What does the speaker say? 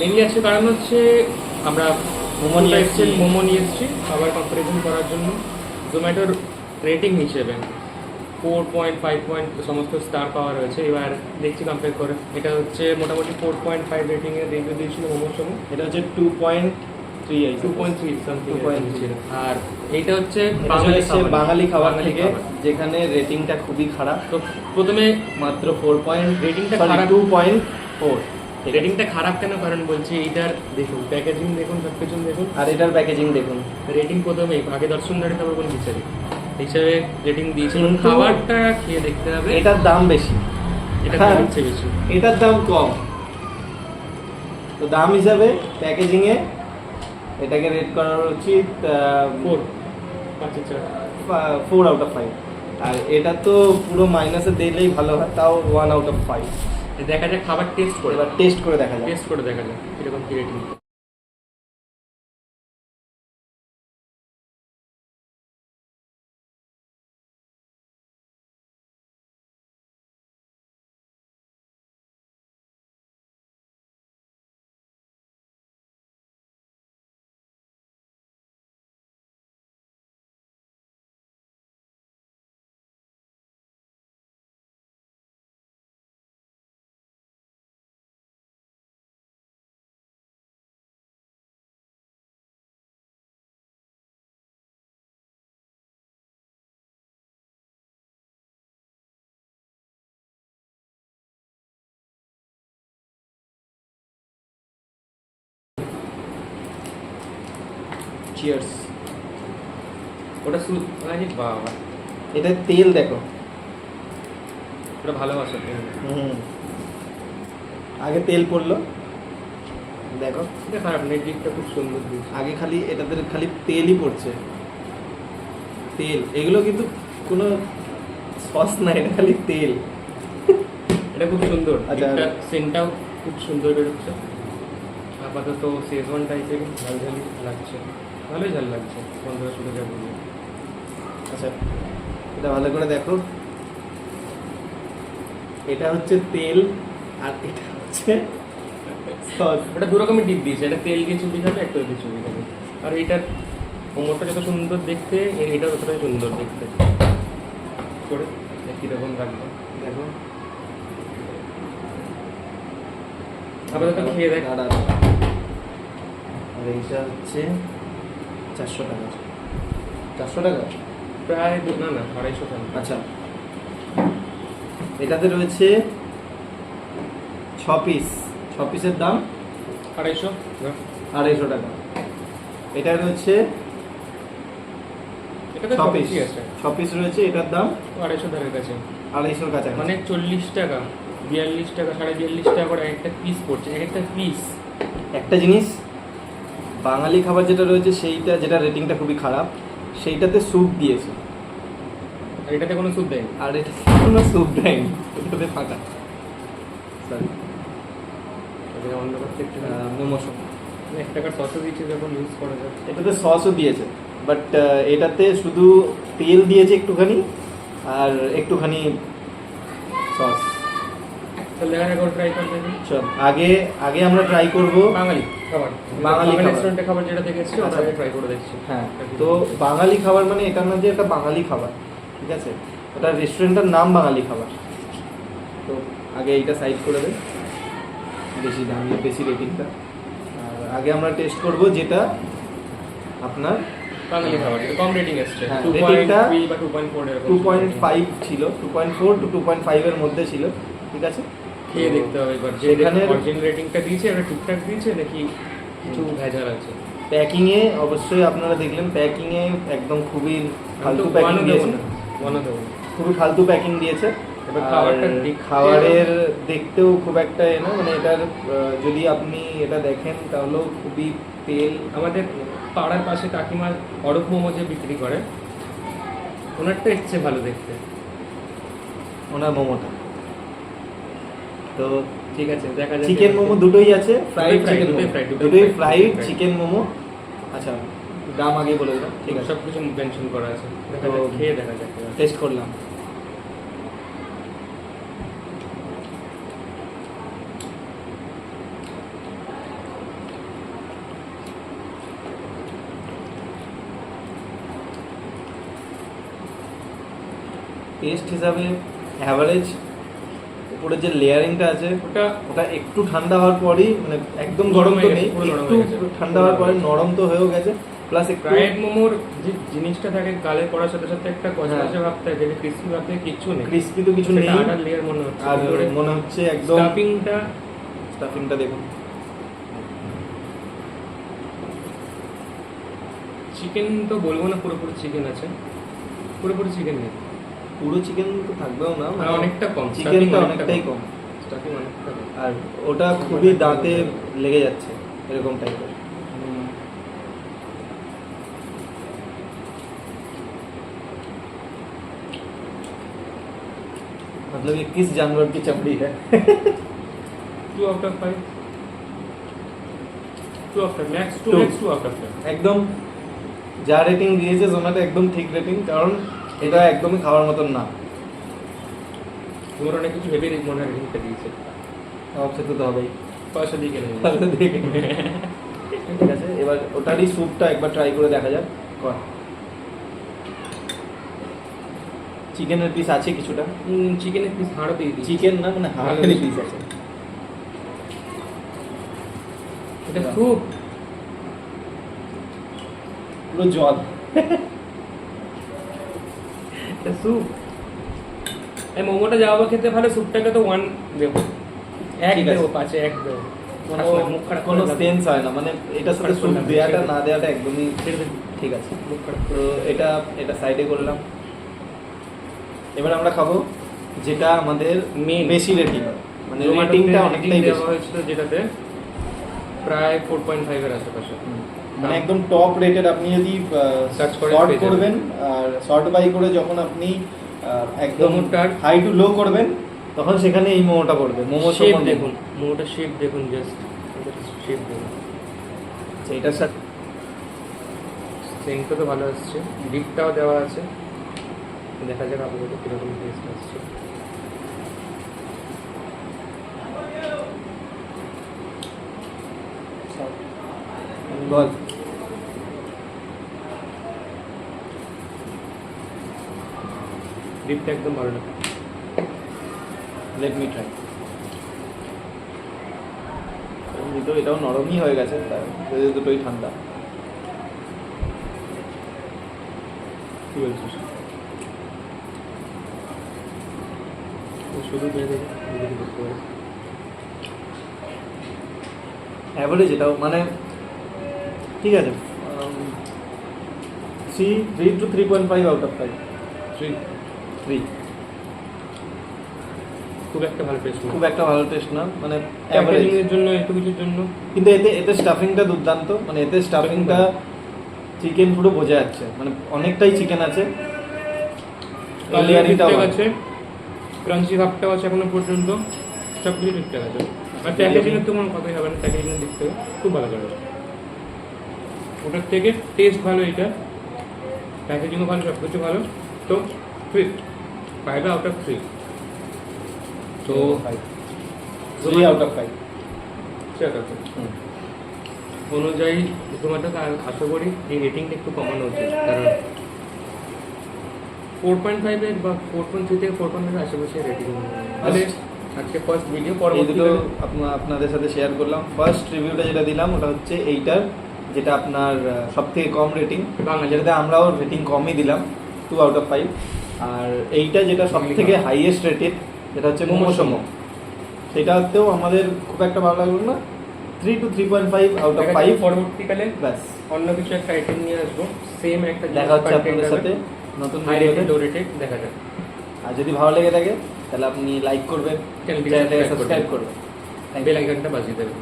Mainly আছে কারণ হচ্ছে আমরা মোমো নিয়ে এসেছি আবার কম্পারিজন করার জন্য। জোম্যাটোর রেটিং হিসেবে 4.5 সমস্ত স্টার পাওয়া রয়েছে। এবার দেখছি কম্পেয়ার করে, এটা হচ্ছে মোটামুটি 4.5 রেটিংয়ের রিভিউ দিয়েছিল মোমোর সময়। এটা হচ্ছে 2.3 সামথিং 2.3 ছিল। আর এইটা হচ্ছে বাঙালি খাবার থেকে, যেখানে রেটিংটা খুবই খারাপ। তো প্রথমে মাত্র 4 পয়েন্ট, রেটিংটা খারাপ 2.4। রেটিংটা খারাপ কেন? কারণ বলছি এইটার দেখুন প্যাকেজিং দেখুন, সব কিছু দেখুন, আর এটার প্যাকেজিং দেখুন। রেটিং প্রথমেই আগে দর্শনদারি তারপর কোন বিচারে হিসাবে রেটিং দিয়েছে। কিন্তু খাবারটা খেয়ে দেখতে হবে, এটার দাম বেশি, এটা হচ্ছে বেশি, এটার দাম কম। তো দাম হিসাবে প্যাকেজিং এ এটাকে রেট করা উচিত 4 আউট অফ 5। আর এটা তো পুরো মাইনাসে দিলেই ভালো হয়, তাও 1 আউট অফ 5। দেখা যাক খাবার টেস্ট করে, এবার টেস্ট করে দেখা যাক। কিরকম কি রেটিং। চিয়ার্স। ওটা বাবা, এটা তেল দেখো, ওটা ভালোবাসা। আগে তেল পড়লো দেখো, এটা খারাপ নেই, দিকটা খুব সুন্দর দিয়েছে। আগে খালি এটাতে খালি তেলই পড়ছে, তেল। এগুলো কিন্তু কোনো সস না, এটা খালি তেল। এটা খুব সুন্দর, আচ্ছা, এটা সেন্টটাও খুব সুন্দর বেরোচ্ছে। আপাতত শেজওয়ান টাইপের ঝাল ঝাল লাগছে, ভালোই ঝাল লাগছে বন্ধুরা শুধু যা বলবে। আচ্ছা, এটা ভালো করে দেখো, এটা হচ্ছে তেল আর এটা হচ্ছে সস। ওটা দু রকমের ডিপ দিয়েছে, এটা তেল দিয়ে চুবি খাবে, একটা দিয়ে চুবি খাবে। আর এইটার মোমোটা যত সুন্দর দেখতে, এটা ততটাই সুন্দর দেখতে। করে কীরকম লাগবে দেখো, আপাতত খেয়ে দেখ। আর এইটা হচ্ছে 400 টাকা। 400 টাকা প্রায় না 250 টাকা। আচ্ছা, এটাতে রয়েছে 6 পিস, 6 পিসের দাম 250 টাকা। এটা রয়েছে 6 পিস, 6 পিস রয়েছে, এটার দাম 250 টাকার কাছে, 250 কাছাকাছি। মানে 40 টাকা, 42 টাকা, 42.5 টাকা করে একটা পিস পড়ছে, একটা পিস। একটা জিনিস, বাঙালি খাবার যেটা রয়েছে সেইটা, যেটা রেটিংটা খুবই খারাপ, সেইটাতে স্যুপ দিয়েছে, আর এটাতে কোনো স্যুপ দেয়নি। আর এটাতে কোনো স্যুপ দেয়নি, এটাতে ফাঁকা। সরি, অন্য করতে একটু মোমো 1 টাকার সসও দিচ্ছে যখন ইউজ করা যায়। এটাতে সসও দিয়েছে, বাট এটাতে শুধু তেল দিয়েছে একটুখানি, আর একটুখানি সস। তাহলে দেখা যাক ট্রাই করতে দিই। চল, আগে আমরা ট্রাই করব বাঙালি খাবার, রেস্টুরেন্টে খাবার যেটা দেখেছি ওটা আগে ট্রাই করে দেখছি। হ্যাঁ, তো বাঙালি খাবার মানে এটা না যে একটা বাঙালি খাবার, ঠিক আছে, ওটা রেস্টুরেন্টের নাম বাঙালি খাবার। তো আগে এইটা সাইড করে দেয়, বেশি দামি বেশি রেটিংটা। আর আগে আমরা টেস্ট করব যেটা আপনার বাঙালি খাবার, এটা কম রেটিং এসছে, হ্যাঁ, 2.3 বা 2.4 এরকম 2.5 ছিল, 2.4 to 2.5 এর মধ্যে ছিল, ঠিক আছে। খেয়ে দেখতে হবে এবার যে অরিজিনাল রেটিংটা দিয়েছে এটা ঠিকঠাক দিয়েছে নাকি কিছু ভেজাল আছে। প্যাকিং এ অবশ্যই আপনারা দেখলেন, প্যাকিং এ একদম খুবই ফালতু প্যাকিং দিয়েছে, খুবই ফালতু প্যাকিং দিয়েছে। খাবারের দেখতেও খুব একটা না, মানে এটার যদি আপনি এটা দেখেন তাহলেও খুবই তেল। আমাদের পাড়ার পাশে কাকিমার অরূপ মোমো যে বিক্রি করে, ওনারটা ইচ্ছে ভালো দেখতে, ওনার মোমোটা। তো ঠিক আছে, দেখা যাচ্ছে। চিকেন মোমো দুটোই আছে, ফ্রাইড চিকেন, দুটোই ফ্রাইড চিকেন মোমো। আচ্ছা, দাম আগে বলে দিলাম, ঠিক আছে, সব কিছু মেনশন করা আছে। দেখা যাক, খেয়ে দেখা যাক। টেস্ট করলাম। টেস্ট হিসাবে অ্যাভারেজ। উপরে যে লেয়ারিংটা আছে ওটা ওটা একটু ঠান্ডা হওয়ার পরই মানে একদম গরম তো নেই, পুরো নরম একটু হয়ে গেছে। ঠান্ডা হওয়ার পরে নরম তো হয়েও গেছে, প্লাস একটু ফ্রাইড মোমোর যে জিনিসটা থাকে গালে পড়ার সাথে সাথে একটা কচকচে হ্যাঁ। ভাব থাকে, যে ক্রিসপি ভাব থাকে কিচ্ছু নেই, ক্রিস্পি তো কিছু নেই। আটার লেয়ার মনে হচ্ছে। আর মনে হচ্ছে একদম স্টাফিংটা দেখুন, চিকেন তো বলবো না পুরোপুরি চিকেন আছে, পুরোপুরি চিকেন নেই, পুরো চিকেন তো থাকবেও না, আর অনেকটা কম, চিকেনটা অনেকটাই কম, স্টাফিং অনেকটা কম। আর ওটা খুবই দাঁতে লেগে যাচ্ছে এরকম টাইপের। मतलब ये किस जानवर की चमड़ी है? 2 out of 5, 2 out of max 2 Two. max 2 out of 5। একদম যা রেটিং দিয়েছে জোম্যাটো একদম ঠিক রেটিং, কারণ এটা একদমই খাওয়ার মতন না। তোমার অনেক কিছু হেভি মনে হয় রেটিংটা দিয়েছে, আমার খেতে তো হবেই। পয়সা দিয়ে কিনে নিয়েছে। তাহলে দেখে নে। ঠিক আছে, এবার ওটারই স্যুপটা একবার ট্রাই করে দেখা যাক। চিকেনের পিস আছে কিছুটা, চিকেনের পিস হাড়ও দিয়ে দিয়েছে। চিকেন না মানে হাড়ের পিস আছে। এটা খুব পুরো জল। এটা স্যুপ, এই মোমোটা যাওয়া খেতে ভালো, স্যুপটাকে তো 1 দেবো, 1 ঠিক আছে। দেবো, 5-এ 1 দেবো। মুখ খারাপ কোনো করে লাভ সেন্স হয় না, মানে এটার সাথে খারাপ স্যুপ করলাম, দেওয়াটা ছেড়ে না দেওয়াটা একদমই ছেড়ে দে। ঠিক আছে। মুখ খারাপ তো করে। এটা এটা সাইডে করলাম। এবার আমরা খাবো যেটা আমাদের Main। বেশি রেটিং, মানে জোম্যাটোতে রেটিংটা rating অনেকটাই বেশি, দেওয়া হয়েছিল যেটাতে প্রায় 4.5 এর আশেপাশে। মানে একদম টপ রেটেড। আপনি যদি Search করে শর্ট পেয়ে যাবেন। করবেন আর শর্ট বাই করে যখন আপনি একদম মোমোটার- হাই টু লো করবেন, তখন সেখানে এই মোমোটা পড়বে। মোমো শেপ সম্বন্ধে দেখুন, মোমোটা শেপ দেখুন, জাস্ট শেপ দেখুন, এটার সাথে সেন্টটা তো ভালো আসছে, ডিপটাও দেওয়া আছে, দেখা যাক আপাতত কিরকম টেস্ট আসছে। বল। ডিপটা একদম ভালো না। Let me try. এটাও নরমই হয়ে গেছে, দুটোই ঠান্ডা। কি বলছিস? শুধু দিয়ে দেবে, যদি বুঝতে পারি। অ্যাভারেজ এটাও মানে ঠিক আছে, 3 to 3.5 আউট অফ 5। 3 খুব একটা ভালো টেস্ট না, খুব একটা ভালো টেস্ট না, মানে প্যাকেজিং অ্যাভারেজ। এর জন্য, একটু কিছুর জন্য। কিন্তু এতে স্টাফিংটা দুর্দান্ত, মানে এতে স্টাফিংটা চিকেন পুরো বোঝা যাচ্ছে, মানে অনেকটাই চিকেন আছে। লেয়ারিংটাও ঠিকঠাক আছে, ক্রাঞ্চি ভাবটাও আছে এখনো পর্যন্ত, সব কিছু ঠিকঠাক আছে। আর প্যাকেজিং এর তো কোনো কথাই হবে না, প্যাকেজিং এর দিক থেকে খুব ভালো করে। ওটার থেকে টেস্ট ভালো, এটা প্যাকেজিংও ভালো, সব কিছু ভালো। তো 5 আউট অফ 3। তো 3 আউট অফ 5 ঠিক আছে, অনুযায়ী জোম্যাটোকে আশা করি এই রেটিংটা একটু কমানো উচিত, কারণ 4.5 এর বা 4.3 থেকে 4.5 এর আশেপাশে রেটিং। তাহলে আজকে ফার্স্ট ভিডিও, এই পরবর্তী দুটো আপনাদের সাথে শেয়ার করলাম। ফার্স্ট রিভিউটা যেটা দিলাম ওটা হচ্ছে এইটার, যেটা আপনার সব থেকে কম রেটিং, বাঙালি। যেটাতে আমরাও রেটিং কমই দিলাম, 2 আউট অফ 5। আর এইটা যেটা সব থেকে হাইয়েস্ট রেটেড, যেটা হচ্ছে মোমো সোমো, সেটাতেও আমাদের খুব একটা ভালো লাগলো না, 3 to 3.5 আউট অফ 5। পরবর্তীকালে ব্যাস, অন্য কিছু একটা আইটেম নিয়ে আসবো, সেম একটা দেখা হচ্ছে আপনাদের সাথে নতুন হাই ভিডিওতে। রেটেড, লো রেটেড, দেখা যাক। আর যদি ভালো লেগে থাকে তাহলে আপনি লাইক করবেন, চ্যানেলটি চ্যানেলটাকে সাবস্ক্রাইব সাবস্ক্রাইব করবেন। বেল আইকনটা বাজিয়ে দেবেন।